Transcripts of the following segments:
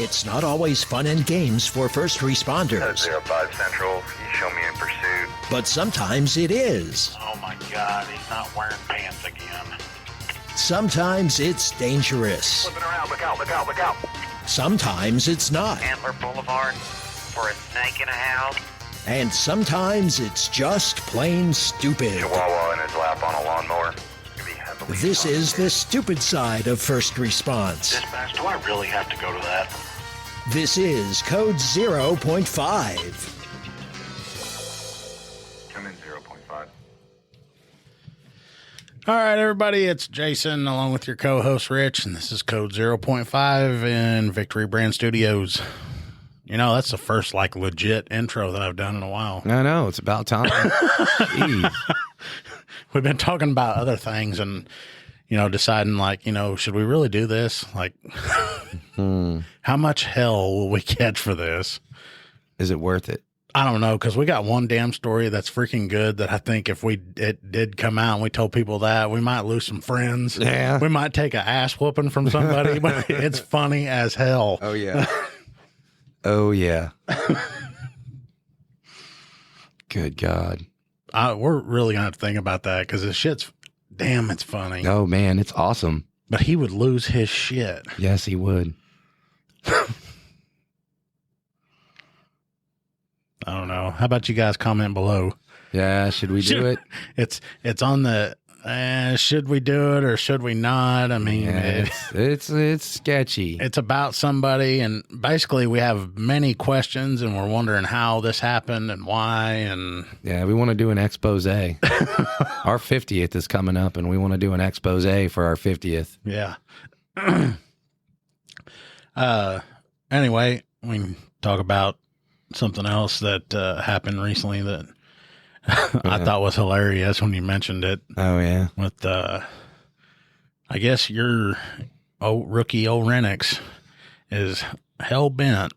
It's not always fun and games for first responders. 05 Central, you show me in pursuit. But sometimes it is. Oh my God, he's not wearing pants again. Sometimes it's dangerous. Flipping around, look out, look out, look out. Sometimes it's not. Antler Boulevard for a snake in a house. And sometimes it's just plain stupid. Chihuahua in his lap on a lawnmower. This is the stupid side of first response. Dispatch, do I really have to go to that? This is Code 0.5. Come in 0.5. All right, everybody, it's Jason along with your co-host Rich, and this is Code 0.5 in Victory Brand Studios. You know, that's the first, like, legit intro that I've done in a while. I know, it's about time. Jeez. We've been talking about other things and, you know, deciding, like, you know, should we really do this? Like, how much hell will we catch for this? Is it worth it? I don't know, because we got one damn story that's freaking good that I think if it did come out and we told people that, we might lose some friends. Yeah. We might take an ass whooping from somebody, but it's funny as hell. Oh, yeah. Oh, yeah. Good God. We're really going to have to think about that because this shit's, damn, it's funny. Oh, man, it's awesome. But he would lose his shit. Yes, he would. I don't know. How about you guys comment below? Yeah, should we do it? It's on the, should we do it or should we not? I mean, yeah, it's sketchy. It's about somebody, and basically we have many questions, and we're wondering how this happened and why. And yeah, we want to do an expose. Our 50th is coming up, and we want to do an expose for our 50th. Yeah. Anyway, we can talk about something else that happened recently that I thought was hilarious when you mentioned it. Oh, yeah. With, I guess your rookie old Renniks is hell-bent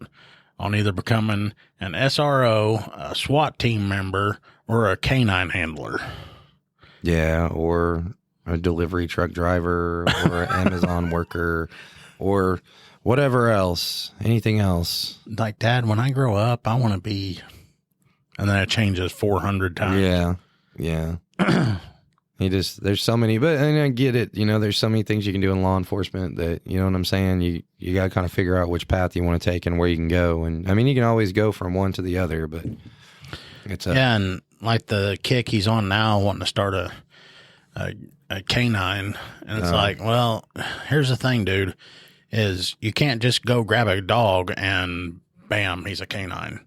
on either becoming an SRO, a SWAT team member, or a canine handler. Yeah, or a delivery truck driver, or an Amazon worker, or whatever else, anything else. Like, Dad, when I grow up, I want to be... And then it changes 400 times. Yeah. There's so many, but and I get it. You know, there's so many things you can do in law enforcement that, you know what I'm saying? You got to kind of figure out which path you want to take and where you can go. And I mean, you can always go from one to the other, but it's yeah. And like the kick he's on now, wanting to start a canine. And it's like, well, here's the thing, dude, is you can't just go grab a dog and bam, he's a canine.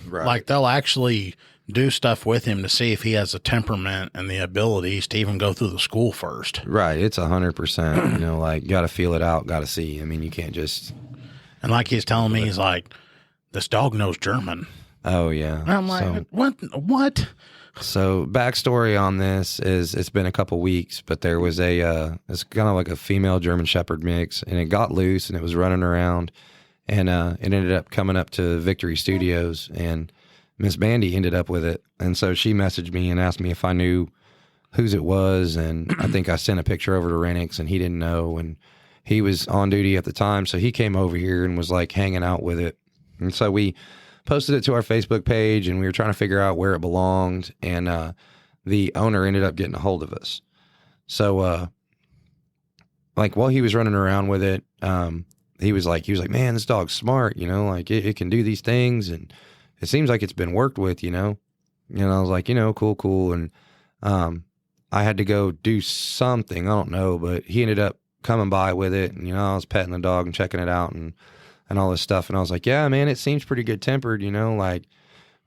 right. Like, they'll actually do stuff with him to see if he has the temperament and the abilities to even go through the school first. Right. It's 100%, you know, like, got to feel it out, got to see. I mean, you can't just. And like he's telling me, he's like, this dog knows German. Oh, yeah. And I'm like, what? So backstory on this is it's been a couple weeks, but there was it's kind of like a female German Shepherd mix, and it got loose and it was running around. And it ended up coming up to Victory Studios, and Miss Bandy ended up with it. And so she messaged me and asked me if I knew whose it was. And I think I sent a picture over to Renniks, and he didn't know. And he was on duty at the time, so he came over here and was like hanging out with it. And so we posted it to our Facebook page, and we were trying to figure out where it belonged. And the owner ended up getting a hold of us. So like while he was running around with it, he was like, man, this dog's smart, you know, like it can do these things, and it seems like it's been worked with, you know. And I was like, you know, cool. And I had to go do something, I don't know, but he ended up coming by with it, and, you know, I was petting the dog and checking it out and all this stuff. And I was like, yeah, man, it seems pretty good tempered, you know, like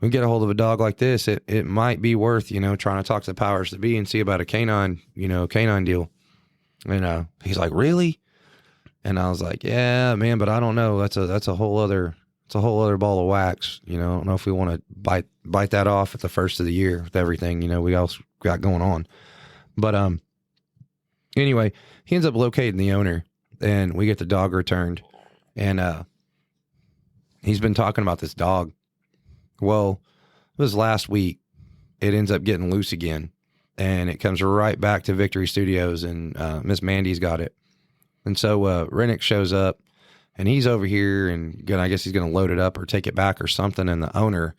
we get a hold of a dog like this, it might be worth, you know, trying to talk to the powers that be and see about a canine deal. And he's like, really? And I was like, yeah, man, but I don't know. That's a whole other ball of wax. You know, I don't know if we want to bite that off at the first of the year with everything, you know, we all got going on. But anyway, he ends up locating the owner, and we get the dog returned, and he's been talking about this dog. Well, it was last week. It ends up getting loose again, and it comes right back to Victory Studios, and Miss Mandy's got it. And so Rennick shows up, and he's over here, and I guess he's going to load it up or take it back or something. And the owner,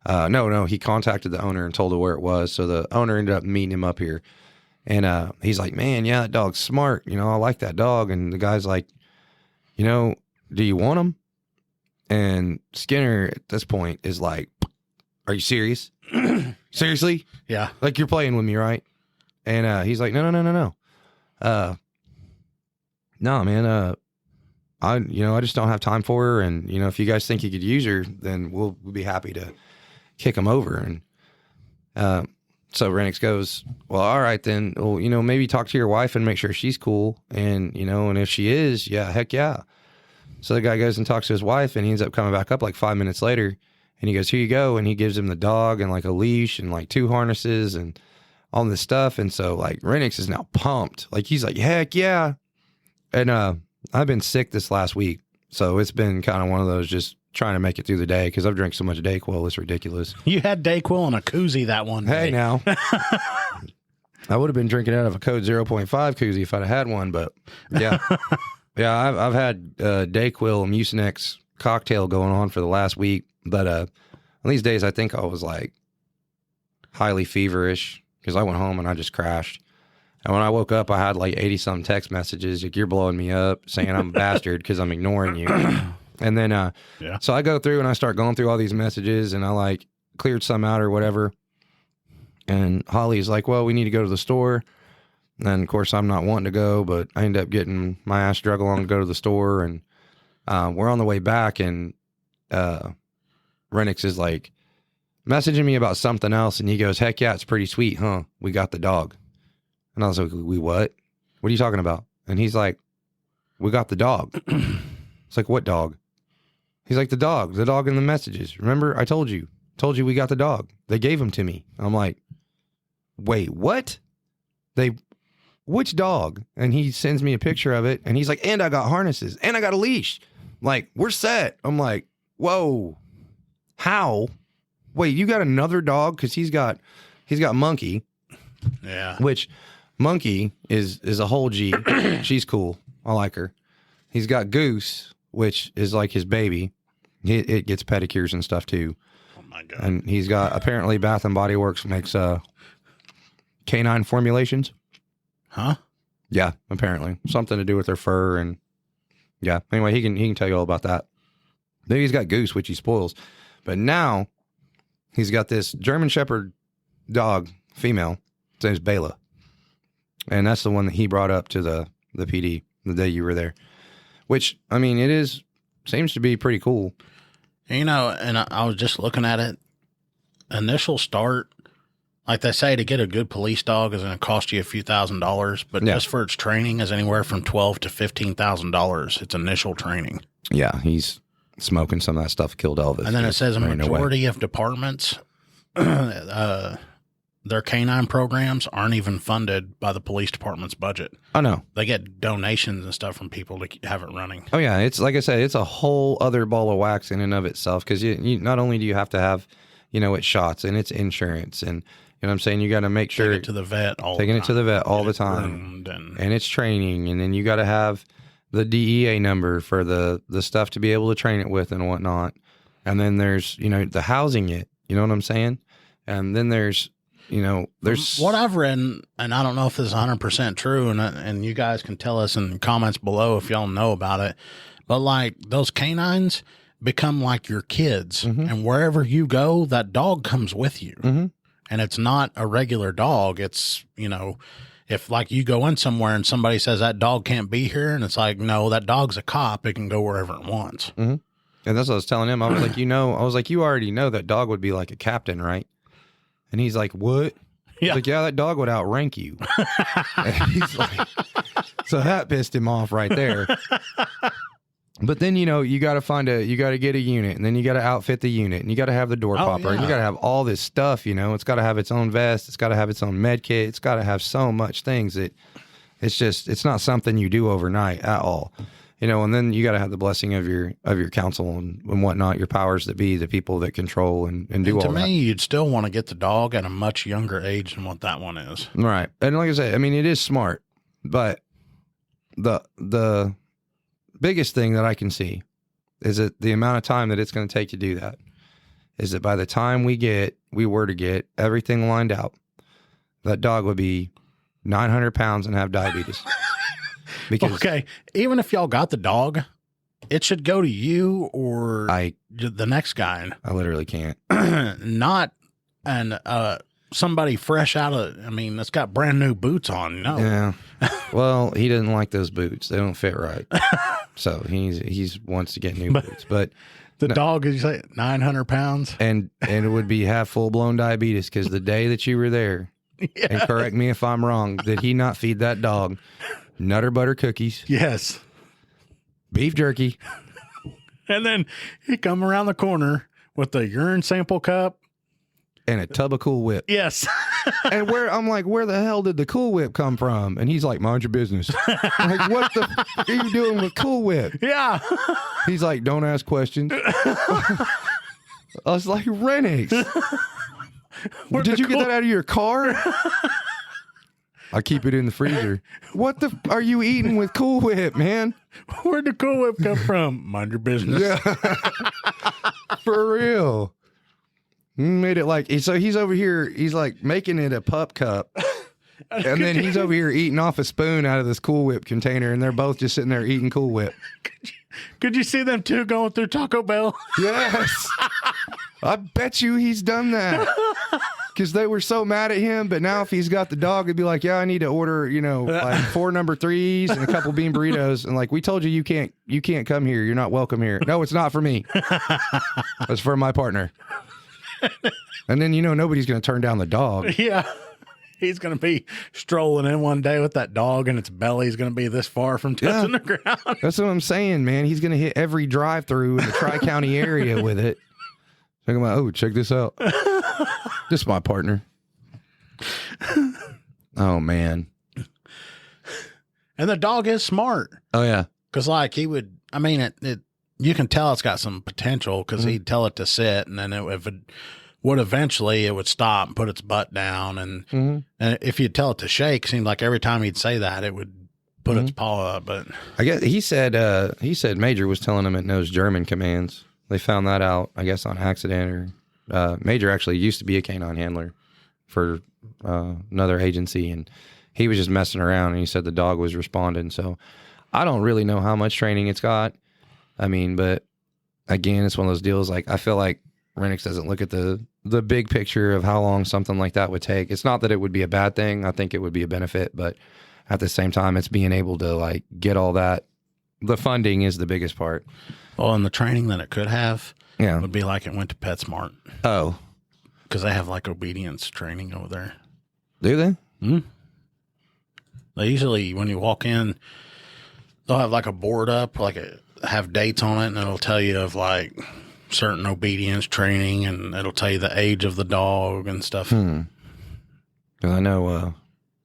no, he contacted the owner and told her where it was. So the owner ended up meeting him up here, and he's like, man, yeah, that dog's smart. You know, I like that dog. And the guy's like, you know, do you want him? And Skinner at this point is like, are you serious? Seriously? Yeah. Like, you're playing with me, right? And he's like, no. No, man. I just don't have time for her. And, you know, if you guys think you could use her, then we'll be happy to kick him over. And so Renniks goes, well, all right, then, well, you know, maybe talk to your wife and make sure she's cool. And, you know, and if she is, yeah, heck yeah. So the guy goes and talks to his wife, and he ends up coming back up like 5 minutes later. And he goes, here you go. And he gives him the dog and like a leash and like 2 harnesses and all this stuff. And so like Renniks is now pumped. Like, he's like, heck yeah. And I've been sick this last week. So it's been kind of one of those just trying to make it through the day because I've drank so much Dayquil. It's ridiculous. You had Dayquil in a koozie that one day. Hey, now. I would have been drinking out of a code 0.5 koozie if I'd have had one. But yeah. Yeah, I've had Dayquil and Mucinex cocktail going on for the last week. But on these days, I think I was like highly feverish because I went home and I just crashed. And when I woke up, I had like 80-some text messages. Like, you're blowing me up, saying I'm a bastard because I'm ignoring you. And then, so I go through and I start going through all these messages, and I like cleared some out or whatever. And Holly's like, well, we need to go to the store. And of course, I'm not wanting to go, but I end up getting my ass drug along to go to the store. And we're on the way back, and Renniks is like messaging me about something else. And he goes, heck yeah, it's pretty sweet, huh? We got the dog. And I was like, we what? What are you talking about? And he's like, we got the dog. It's like, what dog? He's like, the dog in the messages. Remember, I told you we got the dog. They gave him to me. I'm like, wait, what? Which dog? And he sends me a picture of it, and he's like, and I got harnesses, and I got a leash. Like, we're set. I'm like, whoa, how? Wait, you got another dog? Because he's got Monkey. Yeah. Which Monkey is a whole G. She's cool. I like her. He's got Goose, which is like his baby. It gets pedicures and stuff too. Oh my God. And he's got, apparently Bath and Body Works makes canine formulations. Huh? Yeah, apparently. Something to do with their fur. And yeah, anyway, he can tell you all about that. Then he's got Goose, which he spoils. But now he's got this German Shepherd dog, female. His name's Bela. And that's the one that he brought up to the PD the day you were there. Which, I mean, seems to be pretty cool. You know, and I was just looking at it. Initial start, like they say, to get a good police dog is going to cost you a few $1,000s, but just for its training is anywhere from $12,000 to $15,000. It's initial training. Yeah, he's smoking some of that stuff, killed Elvis. And then it says a majority of departments, their canine programs aren't even funded by the police department's budget. I know. They get donations and stuff from people to have it running. Oh, yeah. It's like I said, it's a whole other ball of wax in and of itself because you not only do you have to have, it's shots and it's insurance and, you know what I'm saying, you got to make sure. Taking it to the vet all the time. And it's training. And then you got to have the DEA number for the stuff to be able to train it with and whatnot. And then there's, the housing it. You know what I'm saying? And then there's what I've read, and I don't know if this is 100% true, and you guys can tell us in the comments below if y'all know about it, but like those canines become like your kids, and wherever you go, that dog comes with you, and it's not a regular dog. It's, if like you go in somewhere and somebody says that dog can't be here, and it's like, no, that dog's a cop. It can go wherever it wants. And that's what I was telling him. I was like, you already know that dog would be like a captain, right? And he's like, what? Yeah. Like, yeah, that dog would outrank you. And he's like, so that pissed him off right there. But then, you got to get a unit, and then you got to outfit the unit, and you got to have the door popper, and you got to have all this stuff, it's got to have its own vest. It's got to have its own med kit. It's got to have so much things that it's not something you do overnight at all. And then you got to have the blessing of your council and whatnot, your powers that be, the people that control and do all that. To me, you'd still want to get the dog at a much younger age than what that one is. Right. And like I say, I mean, it is smart, but the biggest thing that I can see is that the amount of time that it's going to take to do that is that by the time we were to get everything lined out, that dog would be 900 pounds and have diabetes. Because okay, even if y'all got the dog, it should go to you or the next guy. I literally can't. Not somebody fresh out of, I mean, that's got brand new boots on. No. Yeah. Well, he didn't like those boots. They don't fit right. So he's wants to get new boots. But the dog is like 900 pounds. And it would be have full blown diabetes because the day that you were there, and correct me if I'm wrong, did he not feed that dog Nutter Butter cookies? Yes. Beef jerky. And then he come around the corner with the urine sample cup. And a tub of Cool Whip. Yes. And I'm like, where the hell did the Cool Whip come from? And he's like, mind your business. I'm like, what the f- are you doing with Cool Whip? Yeah. He's like, don't ask questions. I was like, Renniks. Did you get that out of your car? I keep it in the freezer. What the f- are you eating with Cool Whip, man? Where'd the Cool Whip come from? Mind your business. Yeah. For real. Made it like, so he's over here, he's like making it a pup cup. And then he's over here eating off a spoon out of this Cool Whip container, and they're both just sitting there eating Cool Whip. Could you see them two going through Taco Bell? Yes. I bet you he's done that. Because they were so mad at him, but now if he's got the dog, it'd be like, yeah, I need to order, like 4 number 3s and a couple bean burritos. And like, we told you can't come here. You're not welcome here. No, it's not for me. It's for my partner. And then, nobody's going to turn down the dog. Yeah. He's going to be strolling in one day with that dog, and its belly's going to be this far from touching the ground. That's what I'm saying, man. He's going to hit every drive-through in the Tri-County area with it. Talking about, oh, check this out. This is my partner. Oh, man. And the dog is smart. Oh, yeah. Because, like, he would, I mean, you can tell it's got some potential because he'd tell it to sit, and then if it would eventually, it would stop and put its butt down. And if you'd tell it to shake, it seemed like every time he'd say that, it would put its paw up. But I guess he said Major was telling him it knows German commands. They found that out, I guess, on accident. Or Major actually used to be a canine handler for another agency, and he was just messing around, and he said the dog was responding. So I don't really know how much training it's got. I mean, but again, it's one of those deals. Like, I feel like Renniks doesn't look at the big picture of how long something like that would take. It's not that it would be a bad thing. I think it would be a benefit, but at the same time, it's being able to like get all that. The funding is the biggest part. well, and the training that it could have Yeah. would be like it went to PetSmart Oh, because they have like obedience training over there. do they? They usually, when you walk in, they'll have like a board up, have dates on it, and it'll tell you of like certain obedience training, and it'll tell you the age of the dog and stuff. 'Cause I know.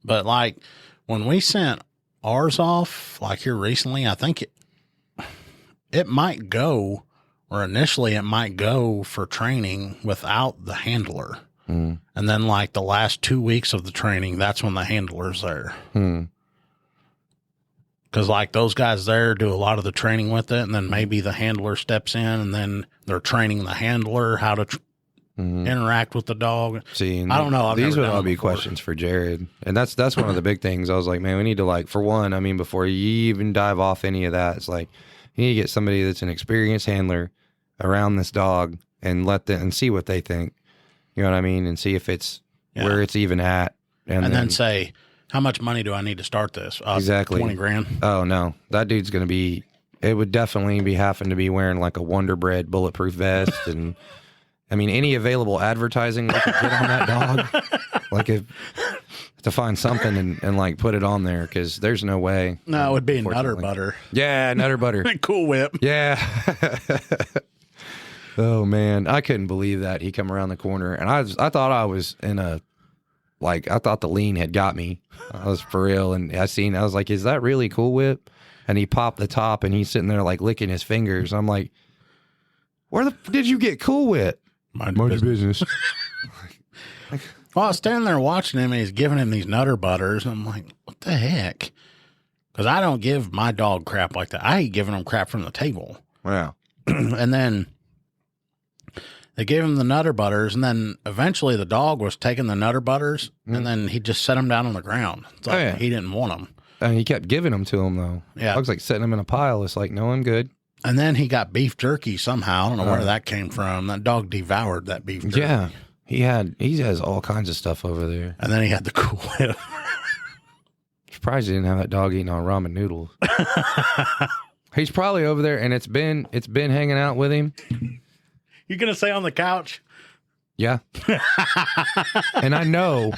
But like when we sent ours off, like here recently, I think it might go, or initially it might go for training without the handler. And then like the last 2 weeks of the training, that's when the handler's there. Because like those guys there do a lot of the training with it, and then maybe the handler steps in, and then they're training the handler how to interact with the dog. See, and I don't know. I've these never would done all it be before. questions for Jared, and that's one of the big things. I was like, man, we need to like, for one, I mean, before you even dive off any of that, it's like you need to get somebody that's an experienced handler around this dog and let them and see what they think. You know what I mean, and see if it's where it's even at, And then say, how much money do I need to start this? Exactly. 20 grand. Oh no, that dude's gonna be. It would definitely be having to be wearing like a Wonder Bread bulletproof vest, and I mean any available advertising we could get on that dog. Like to find something and like put it on there because there's no way. No, it would be Nutter unfortunately. Butter. Yeah, Nutter Butter. Cool Whip. Yeah. Oh man, I couldn't believe that he come around the corner, and I thought I was in a. Like, I thought the lean had got me. I was for real. And I was like, is that really Cool Whip? And he popped the top and he's sitting there like licking his fingers. I'm like, where the did you get Cool Whip? Mind your business. Well, I was standing there watching him, and he's giving him these Nutter Butters. And I'm like, what the heck? Because I don't give my dog crap like that. I hate giving them crap from the table. Yeah. And then they gave him the Nutter Butters, and then eventually the dog was taking the Nutter Butters, and then he just set them down on the ground. It's like he didn't want them. And he kept giving them to him, though. Yeah. Dog's like setting them in a pile. It's like, no, I'm good. And then he got beef jerky somehow. I don't know where that came from. That dog devoured that beef jerky. Yeah. He has all kinds of stuff over there. And then he had the Cool Whip. Surprised he didn't have that dog eating on ramen noodles. He's probably over there, and it's been hanging out with him. You gonna say on the couch? Yeah. And I know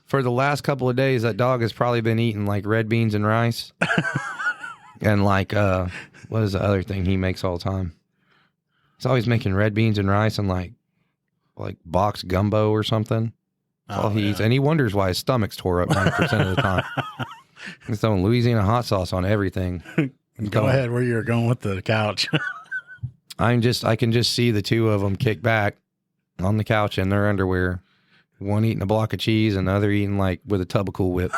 for the last couple of days that dog has probably been eating like red beans and rice. And like what is the other thing he makes all the time? He's always making red beans and rice and like box gumbo or something. That's all he eats. And he wonders why his stomach's tore up 90% of the time. He's throwing Louisiana hot sauce on everything. Go ahead where you're going with the couch. I can just see the two of them kick back on the couch in their underwear. One eating a block of cheese and the other eating like with a tub of Cool Whip.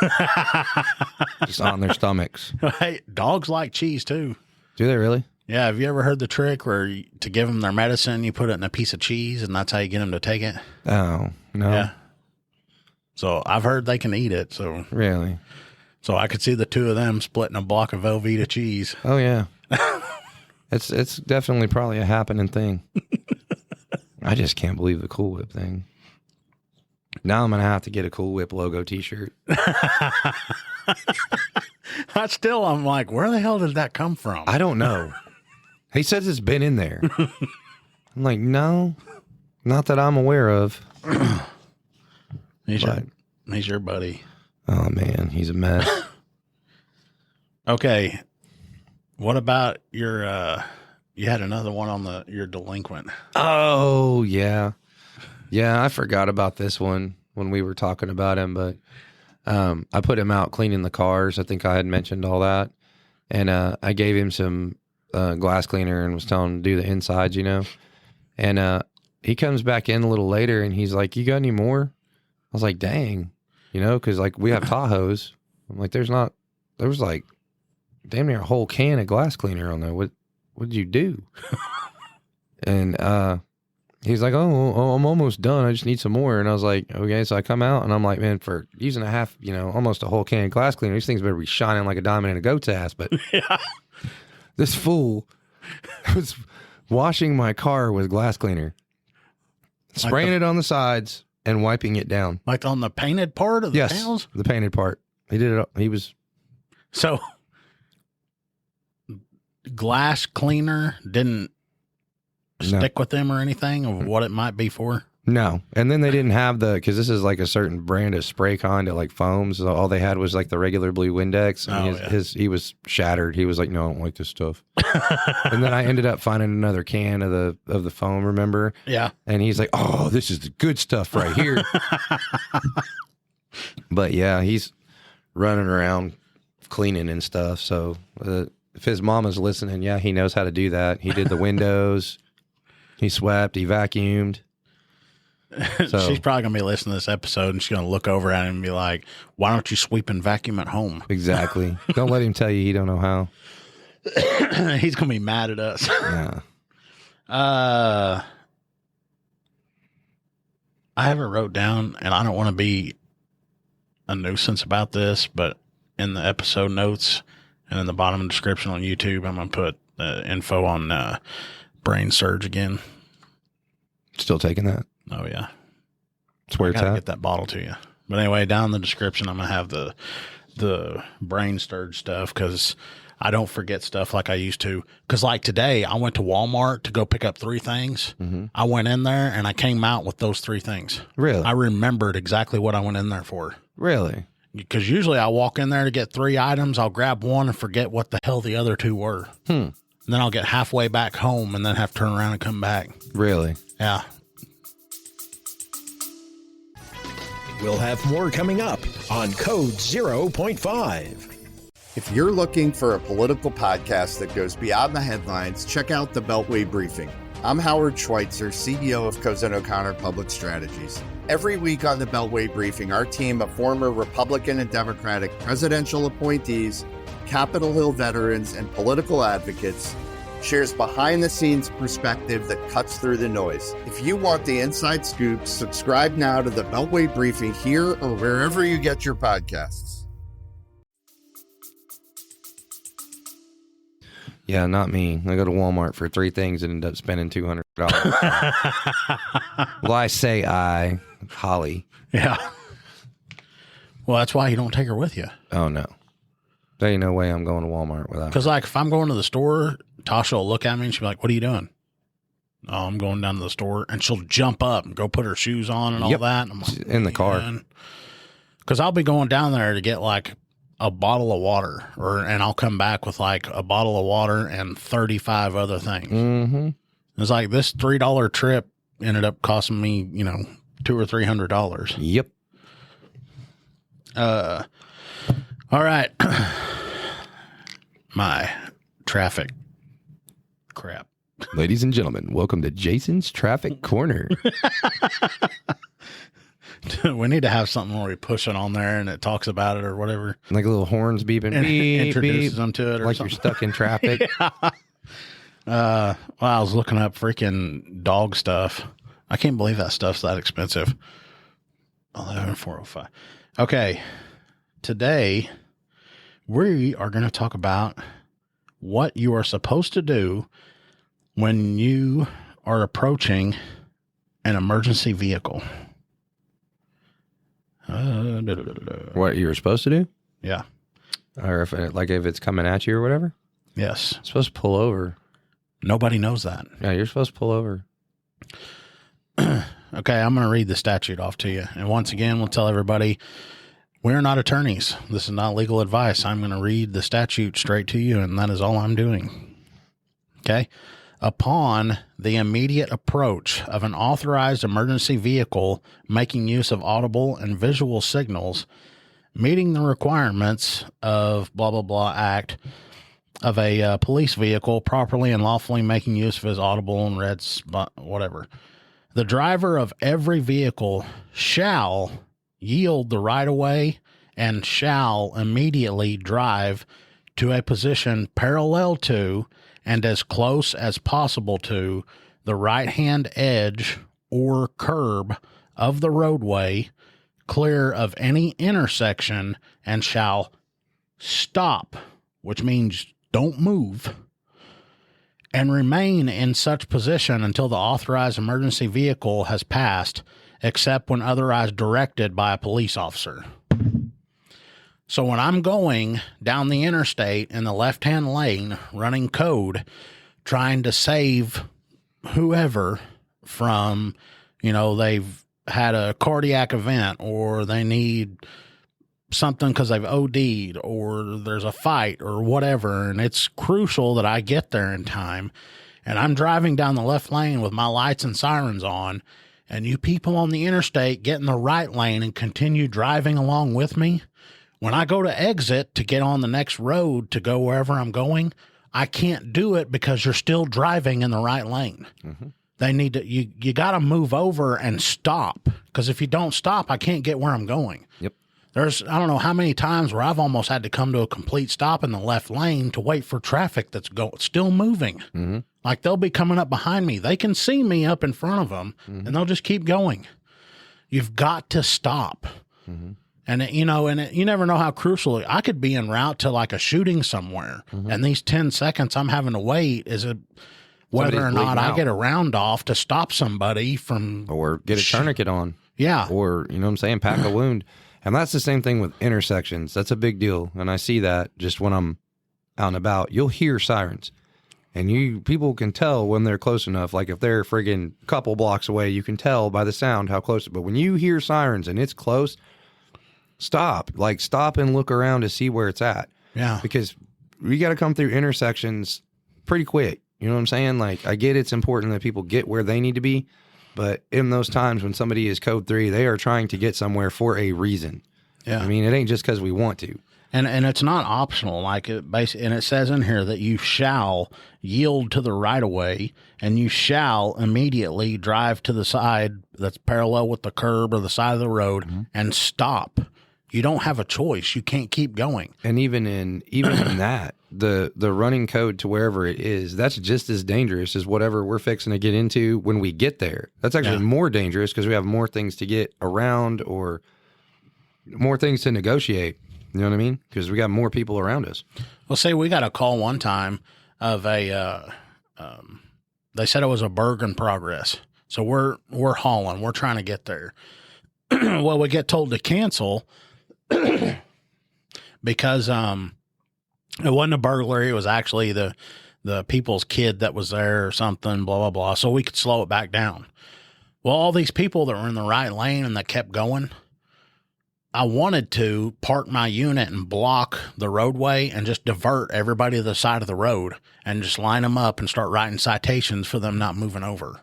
Just on their stomachs. Hey, dogs like cheese too. Do they really? Yeah. Have you ever heard the trick where to give them their medicine, you put it in a piece of cheese and that's how you get them to take it? Oh, no. Yeah. So I've heard they can eat it. So really? So I could see the two of them splitting a block of Velveeta cheese. Oh yeah. It's definitely probably a happening thing. I just can't believe the Cool Whip thing. Now I'm going to have to get a Cool Whip logo t-shirt. I'm like, where the hell did that come from? I don't know. He says it's been in there. I'm like, no, not that I'm aware of. He's your buddy. Oh, man, he's a mess. Okay. What about your, you had another one on your delinquent. Oh, yeah. Yeah, I forgot about this one when we were talking about him, but I put him out cleaning the cars. I think I had mentioned all that. And I gave him some glass cleaner and was telling him to do the insides, And he comes back in a little later and he's like, you got any more? I was like, dang, because like we have Tahoes. I'm like, there was like damn near a whole can of glass cleaner on there. What did you do? And he's like, oh, I'm almost done. I just need some more. And I was like, okay. So I come out and I'm like, man, for using a half, almost a whole can of glass cleaner, these things better be shining like a diamond in a goat's ass. But yeah. This fool was washing my car with glass cleaner, spraying it on the sides and wiping it down. Like on the painted part of the panels? The painted part. He did it. He was. So glass cleaner didn't stick with them or anything of what it might be for? No. And then they didn't have because this is like a certain brand of spray con that like foams. So all they had was like the regular blue Windex. And he was shattered. He was like, no, I don't like this stuff. And then I ended up finding another can of the foam, remember? Yeah. And he's like, oh, this is the good stuff right here. But yeah, he's running around cleaning and stuff. So if his mama's listening, yeah, he knows how to do that. He did the windows. He swept, he vacuumed. So, she's probably going to be listening to this episode and she's going to look over at him and be like, why don't you sweep and vacuum at home? Exactly. Don't let him tell you he don't know how. He's going to be mad at us. Yeah. I have it wrote down, and I don't want to be a nuisance about this, but in the episode notes and in the bottom description on YouTube, I'm going to put info on brain surge again. Still taking that? Oh, yeah. That's where it's at. Get that bottle to you. But anyway, down in the description, I'm going to have the brain surge stuff because I don't forget stuff like I used to. Because like today, I went to Walmart to go pick up 3 things. Mm-hmm. I went in there and I came out with those 3 things. Really? I remembered exactly what I went in there for. Really? Because usually I walk in there to get 3 items. I'll grab one and forget what the hell the other 2 were. And then I'll get halfway back home and then have to turn around and come back. Really? Yeah. We'll have more coming up on Code 0.5. If you're looking for a political podcast that goes beyond the headlines, check out the Beltway Briefing. I'm Howard Schweitzer, CEO of Cozen O'Connor Public Strategies. Every week on the Beltway Briefing, our team of former Republican and Democratic presidential appointees Capitol Hill veterans and political advocates, shares behind-the-scenes perspective that cuts through the noise. If you want the inside scoop, subscribe now to the Beltway Briefing here or wherever you get your podcasts. Yeah, not me. I go to Walmart for 3 things and end up spending $200. Well, I say Holly. Yeah. Well, that's why you don't take her with you. Oh, no. There ain't no way I'm going to Walmart without her. Because, like, if I'm going to the store, Tasha will look at me and she'll be like, what are you doing? Oh, I'm going down to the store. And she'll jump up and go put her shoes on and all that. And I'm like, in the car. Because I'll be going down there to get, like, a bottle of water. And I'll come back with, like, a bottle of water and 35 other things. Mm-hmm. It's like this $3 trip ended up costing me, $200 or $300. Yep. All right. My traffic crap. Ladies and gentlemen, welcome to Jason's Traffic Corner. We need to have something where we push it on there and it talks about it or whatever. Like little horns beeping. And beep, introduces beep, them to it or like something. you're stuck in traffic. Well, I was looking up freaking dog stuff. I can't believe that stuff's that expensive. 11,405. Okay. Today, we are going to talk about what you are supposed to do when you are approaching an emergency vehicle. What you're supposed to do? Yeah. Or if it's coming at you or whatever? Yes. You're supposed to pull over. Nobody knows that. Yeah, you're supposed to pull over. Okay, I'm going to read the statute off to you. And once again, we'll tell everybody, we're not attorneys. This is not legal advice. I'm going to read the statute straight to you, and that is all I'm doing. Okay? Upon the immediate approach of an authorized emergency vehicle making use of audible and visual signals, meeting the requirements of blah, blah, blah act of a police vehicle properly and lawfully making use of his audible and red spot, whatever. The driver of every vehicle shall yield the right-of-way and shall immediately drive to a position parallel to and as close as possible to the right-hand edge or curb of the roadway, clear of any intersection, and shall stop, which means don't move, and remain in such position until the authorized emergency vehicle has passed, except when otherwise directed by a police officer. So when I'm going down the interstate in the left-hand lane, running code, trying to save whoever from, they've had a cardiac event or they need something because they've OD'd or there's a fight or whatever, and it's crucial that I get there in time, and I'm driving down the left lane with my lights and sirens on, and you people on the interstate get in the right lane and continue driving along with me, when I go to exit to get on the next road to go wherever I'm going, I can't do it because you're still driving in the right lane. Mm-hmm. They need to, you got to move over and stop, because if you don't stop, I can't get where I'm going. Yep. There's, I don't know how many times where I've almost had to come to a complete stop in the left lane to wait for traffic that's still moving. Mm-hmm. Like they'll be coming up behind me. They can see me up in front of them, mm-hmm. and they'll just keep going. You've got to stop. Mm-hmm. And, you never know how crucial. I could be en route to like a shooting somewhere, mm-hmm. and these 10 seconds I'm having to wait is whether or not I get a round off to stop somebody from. Or get a tourniquet on. Yeah. Or, pack a wound. And that's the same thing with intersections. That's a big deal. And I see that just when I'm out and about. You'll hear sirens. And people can tell when they're close enough. Like if they're friggin' a couple blocks away, you can tell by the sound how close. But when you hear sirens and it's close, stop. Like stop and look around to see where it's at. Yeah. Because we got to come through intersections pretty quick. You know what I'm saying? Like I get it's important that people get where they need to be. But in those times when somebody is code 3, they are trying to get somewhere for a reason. Yeah. I mean, it ain't just because we want to. And it's not optional. Like and it says in here that you shall yield to the right of way, and you shall immediately drive to the side that's parallel with the curb or the side of the road, mm-hmm. and stop. You don't have a choice. You can't keep going. And even in that, the running code to wherever it is, that's just as dangerous as whatever we're fixing to get into when we get there. That's actually more dangerous because we have more things to get around or more things to negotiate. You know what I mean? Because we got more people around us. Well, say we got a call one time of a, they said it was a berg in progress. So we're hauling, we're trying to get there. Well, we get told to cancel because, it wasn't a burglary. It was actually the people's kid that was there or something, blah, blah, blah. So we could slow it back down. Well, all these people that were in the right lane and that kept going, I wanted to park my unit and block the roadway and just divert everybody to the side of the road and just line them up and start writing citations for them not moving over.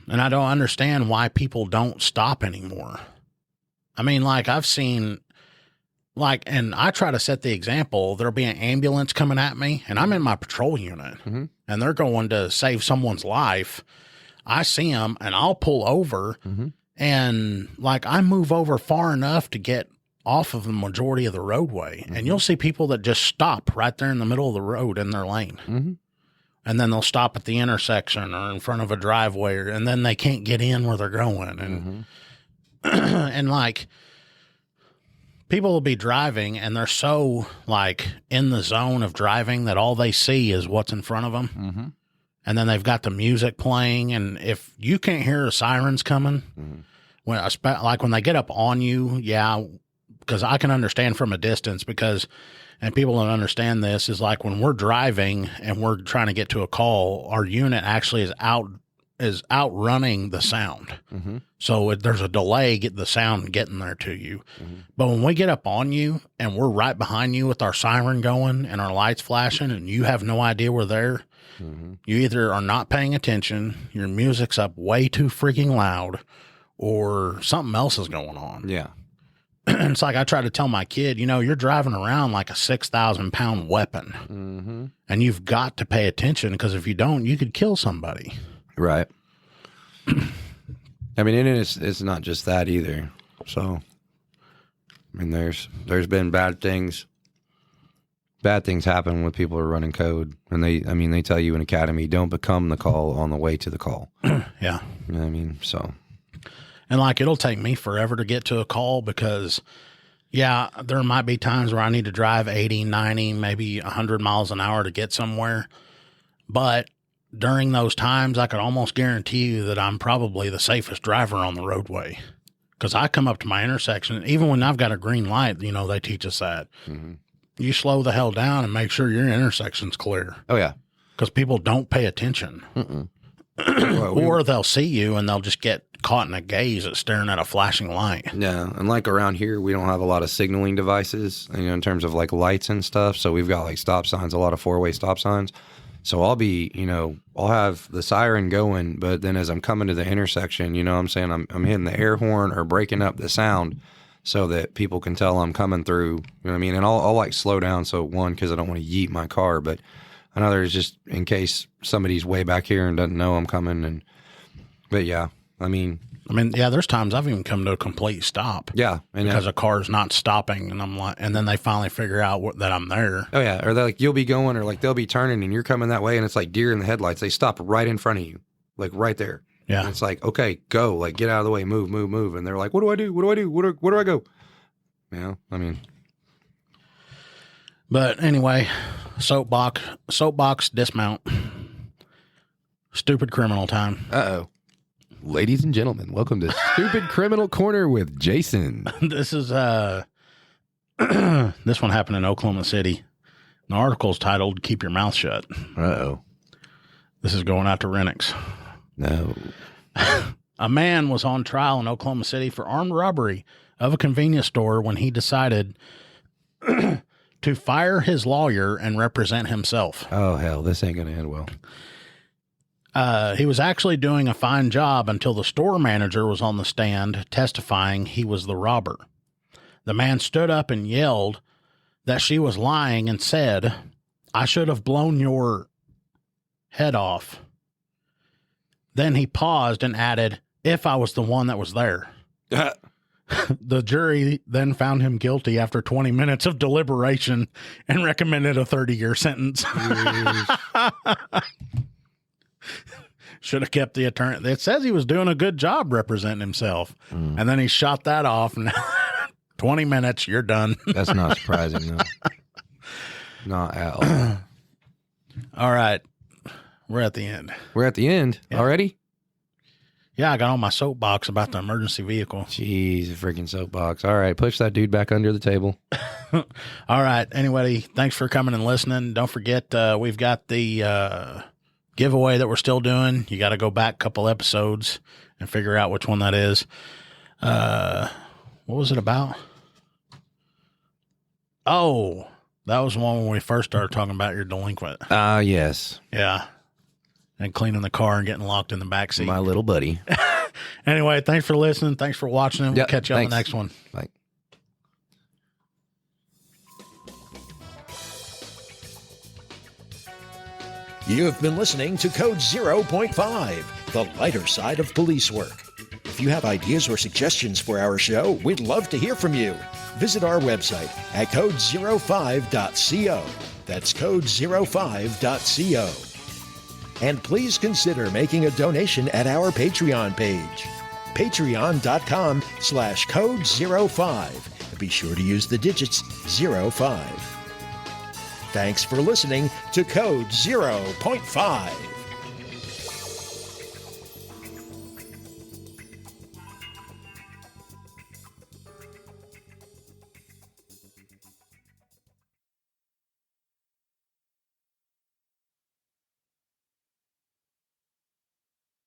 And I don't understand why people don't stop anymore. I mean, like I've seen, like, and I try to set the example. There'll be an ambulance coming at me and I'm in my patrol unit and they're going to save someone's life. I see them and I'll pull over and like I move over far enough to get off of the majority of the roadway and you'll see people that just stop right there in the middle of the road in their lane. And then they'll stop at the intersection or in front of a driveway and then they can't get in where they're going. And, and like people will be driving and they're so like in the zone of driving that all they see is what's in front of them. And then they've got the music playing. And if you can't hear the sirens coming, when they get up on you, because I can understand from a distance and people don't understand this, is like when we're driving and we're trying to get to a call, our unit actually is outrunning the sound. So there's a delay getting the sound getting there to you. But when we get up on you and we're right behind you with our siren going and our lights flashing and you have no idea we're there, you either are not paying attention, your music's up way too freaking loud, or something else is going on. Yeah. It's like I try to tell my kid, you're driving around like a 6,000-pound weapon, and you've got to pay attention because if you don't, you could kill somebody. Right. I mean, and it's not just that either. So, I mean, there's been bad things. Bad things happen when people are running code, and they tell you in academy, don't become the call on the way to the call. Yeah. You know what I mean? So. And like, it'll take me forever to get to a call because, there might be times where I need to drive 80, 90, maybe 100 miles an hour to get somewhere. But during those times, I could almost guarantee you that I'm probably the safest driver on the roadway because I come up to my intersection. Even when I've got a green light, they teach us that. You slow the hell down and make sure your intersection's clear. Oh, yeah. Because people don't pay attention. Or they'll see you and they'll just get caught in a gaze at staring at a flashing light. Yeah, and like around here, we don't have a lot of signaling devices, in terms of like lights and stuff. So we've got like stop signs, a lot of 4-way stop signs. So I'll be, I'll have the siren going, but then as I'm coming to the intersection, what I'm saying, I'm hitting the air horn or breaking up the sound so that people can tell I'm coming through. You know what I mean? And I'll like slow down. So one, because I don't want to yeet my car, but another is just in case somebody's way back here and doesn't know I'm coming. But yeah. I mean, there's times I've even come to a complete stop. Yeah. And because a car's not stopping and I'm like, and then they finally figure out that I'm there. Oh yeah. Or they're like, you'll be going, or like they'll be turning and you're coming that way and it's like deer in the headlights. They stop right in front of you, like right there. Yeah. And it's like, okay, go, like get out of the way, move. And they're like, what do I do? Where do I go? But anyway, soapbox dismount. Stupid criminal time. Uh-oh. Ladies and gentlemen, welcome to Stupid Criminal Corner with Jason. This is this one happened in Oklahoma City. The article's titled "Keep Your Mouth Shut." Uh-oh. This is going out to Renniks. No. A man was on trial in Oklahoma City for armed robbery of a convenience store when he decided to fire his lawyer and represent himself. Oh hell, this ain't gonna end well. He was actually doing a fine job until the store manager was on the stand testifying he was the robber. The man stood up and yelled that she was lying and said, "I should have blown your head off." Then he paused and added, "if I was the one that was there." The jury then found him guilty after 20 minutes of deliberation and recommended a 30-year sentence. Should have kept the attorney. It says he was doing a good job representing himself. And then he shot that off. And 20 minutes, you're done. That's not surprising, though. Not at all. All right. We're at the end. We're at the end already? Yeah, I got on my soapbox about the emergency vehicle. Jeez, a freaking soapbox. All right, push that dude back under the table. All right. Anyway, thanks for coming and listening. Don't forget, we've got the giveaway that we're still doing. You got to go back a couple episodes and figure out which one that is. What was it about? Oh, that was one when we first started talking about your delinquent. Yes. Yeah. And cleaning the car and getting locked in the backseat. My little buddy. Anyway, thanks for listening. Thanks for watching. We'll catch you on the next one. Bye. You have been listening to Code 0.5, the lighter side of police work. If you have ideas or suggestions for our show, we'd love to hear from you. Visit our website at code05.co. That's code05.co. And please consider making a donation at our Patreon page, patreon.com/code05. Be sure to use the digits 05. Thanks for listening to Code 0.5.